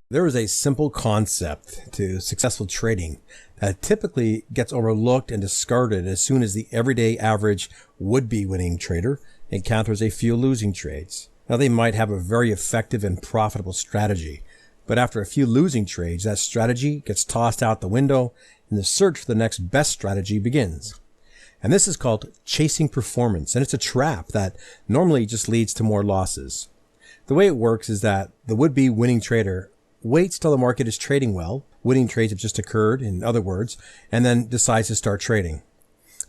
There is a simple concept to successful trading that typically gets overlooked and discarded as soon as the everyday average would-be winning trader encounters a few losing trades. Now, they might have a very effective and profitable strategy, but after a few losing trades, that strategy gets tossed out the window and the search for the next best strategy begins. And this is called chasing performance, and it's a trap that normally just leads to more losses. The way it works is that the would-be winning trader waits till the market is trading well, winning trades have just occurred, in other words, and then decides to start trading.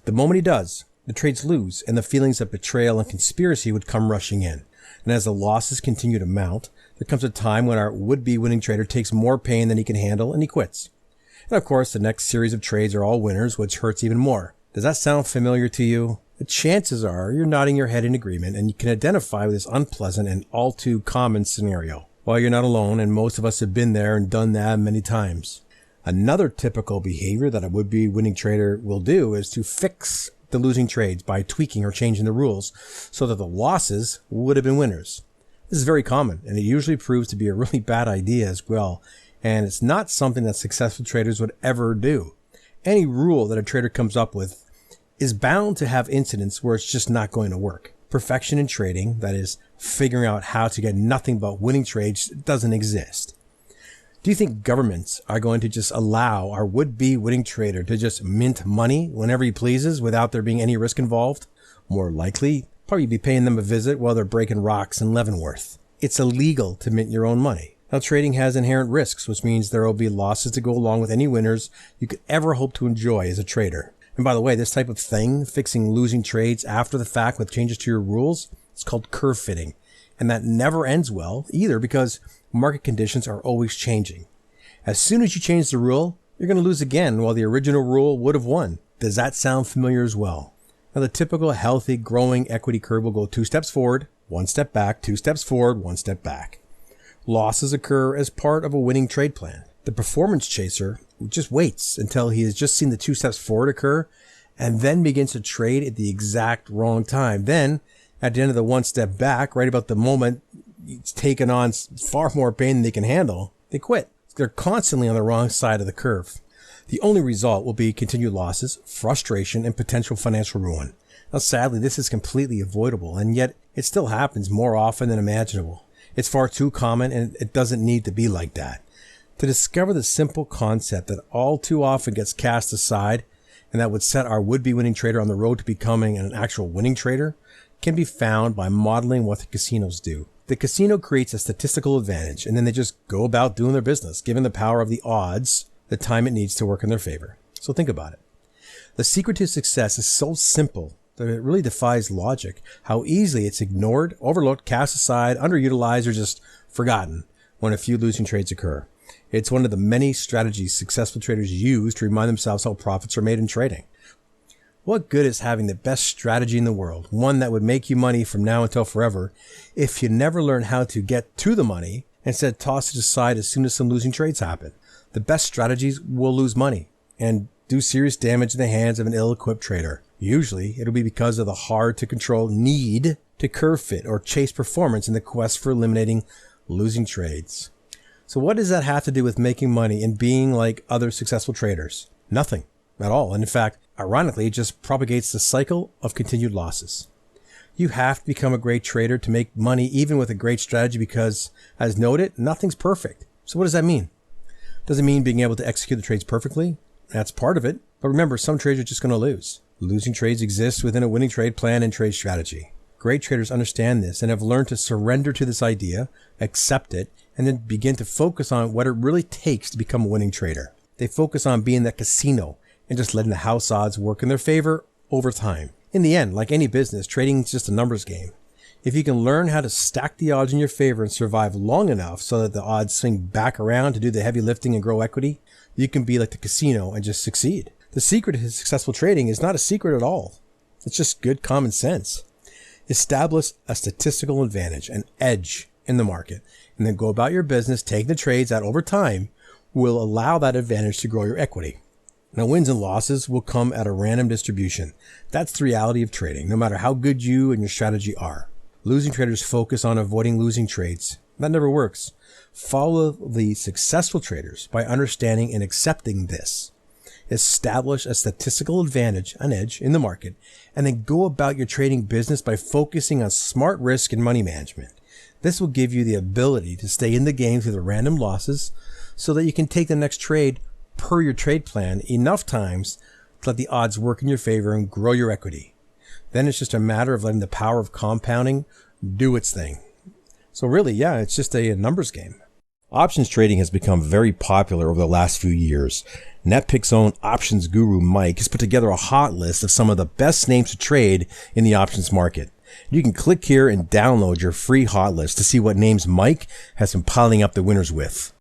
The moment he does, the trades lose, and the feelings of betrayal and conspiracy would come rushing in. And as the losses continue to mount, there comes a time when our would-be winning trader takes more pain than he can handle and he quits. And of course, the next series of trades are all winners, which hurts even more. Does that sound familiar to you? The chances are you're nodding your head in agreement and you can identify with this unpleasant and all too common scenario. Well, you're not alone, and most of us have been there and done that many times. Another typical behavior that a would-be winning trader will do is to fix the losing trades by tweaking or changing the rules so that the losses would have been winners. This is very common, and it usually proves to be a really bad idea as well, and it's not something that successful traders would ever do. Any rule that a trader comes up with is bound to have incidents where it's just not going to work. Perfection in trading, that is, figuring out how to get nothing but winning trades, doesn't exist. Do you think governments are going to just allow our would-be winning trader to just mint money whenever he pleases without there being any risk involved? More likely, probably be paying them a visit while they're breaking rocks in Leavenworth. It's illegal to mint your own money. Now, trading has inherent risks, which means there will be losses to go along with any winners you could ever hope to enjoy as a trader. And by the way, this type of thing, fixing losing trades after the fact with changes to your rules, it's called curve fitting. And that never ends well either because market conditions are always changing. As soon as you change the rule, you're going to lose again while the original rule would have won. Does that sound familiar as well? Now, the typical healthy, growing equity curve will go 2 steps forward, 1 step back, 2 steps forward, 1 step back. Losses occur as part of a winning trade plan. The performance chaser just waits until he has just seen the 2 steps forward occur and then begins to trade at the exact wrong time. Then, at the end of the 1 step back, right about the moment it's taken on far more pain than they can handle, they quit. They're constantly on the wrong side of the curve. The only result will be continued losses, frustration, and potential financial ruin. Now, sadly, this is completely avoidable, and yet it still happens more often than imaginable. It's far too common, and it doesn't need to be like that. To discover the simple concept that all too often gets cast aside and that would set our would-be winning trader on the road to becoming an actual winning trader can be found by modeling what the casinos do. The casino creates a statistical advantage, and then they just go about doing their business, given the power of the odds, the time it needs to work in their favor. So think about it. The secret to success is so simple that it really defies logic, how easily it's ignored, overlooked, cast aside, underutilized, or just forgotten when a few losing trades occur. It's one of the many strategies successful traders use to remind themselves how profits are made in trading. What good is having the best strategy in the world, one that would make you money from now until forever, if you never learn how to get to the money, instead toss it aside as soon as some losing trades happen? The best strategies will lose money and do serious damage in the hands of an ill-equipped trader. Usually, it'll be because of the hard-to-control need to curve fit or chase performance in the quest for eliminating losing trades. So what does that have to do with making money and being like other successful traders? Nothing at all. And in fact, ironically, it just propagates the cycle of continued losses. You have to become a great trader to make money even with a great strategy because, as noted, nothing's perfect. So what does that mean? Does it mean being able to execute the trades perfectly? That's part of it. But remember, some trades are just going to lose. Losing trades exist within a winning trade plan and trade strategy. Great traders understand this and have learned to surrender to this idea, accept it, and then begin to focus on what it really takes to become a winning trader. They focus on being that casino and just letting the house odds work in their favor over time. In the end, like any business, trading is just a numbers game. If you can learn how to stack the odds in your favor and survive long enough so that the odds swing back around to do the heavy lifting and grow equity, you can be like the casino and just succeed. The secret to successful trading is not a secret at all. It's just good common sense. Establish a statistical advantage, an edge in the market, and then go about your business, taking the trades that over time will allow that advantage to grow your equity. Now, wins and losses will come at a random distribution. That's the reality of trading, no matter how good you and your strategy are. Losing traders focus on avoiding losing trades, That never works. Follow the successful traders by understanding and accepting this. Establish a statistical advantage, an edge in the market, and then go about your trading business by focusing on smart risk and money management. This will give you the ability to stay in the game through the random losses so that you can take the next trade per your trade plan enough times to let the odds work in your favor and grow your equity. Then it's just a matter of letting the power of compounding do its thing. So really, yeah, it's just a numbers game. Options trading has become very popular over the last few years. NetPick's own options guru Mike has put together a hot list of some of the best names to trade in the options market. You can click here and download your free hot list to see what names Mike has been piling up the winners with.